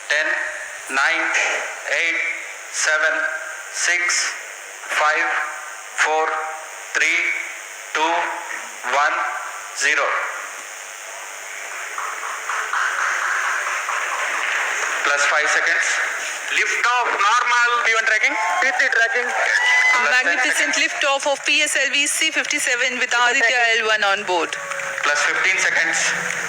10, 9, 8, 7, 6, 5, 4, 3, 2, 1, 0. Plus 5 seconds. Lift off normal. P1 tracking. PT tracking. Magnificent lift-off of PSLV C-57 with Aditya L1 on board. Plus 15 seconds.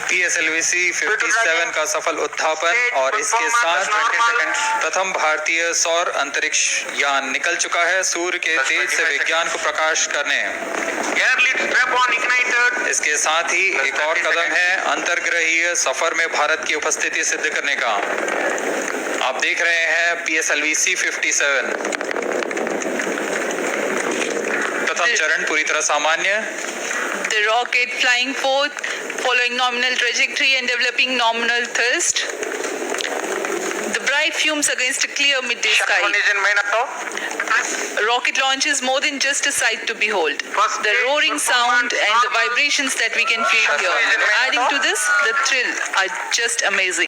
PSLV C-57 का सफल उत्थापन और इसके साथ 20 seconds. प्रथम भारतीय सौर अंतरिक्ष यान निकल चुका है सूर्य के तेज से विज्ञान को प्रकाश करने। Air lead strap on ignited. इसके साथ ही एक और कदम है अंतर्ग्रहीय सफर में भारत की उपस्थिति सिद्ध करने का। आप देख रहे हैं PSLV C-57 प्रथम चरण पूरी तरह सामान्य। The rocket flying forth, following nominal trajectory and developing nominal thrust. The bright fumes against a clear midday sky. Engine main up top. Rocket launch is more than just a sight to behold. First The stage roaring sound performance and the normal. vibrations that we can feel here, adding to this, the thrill are just amazing.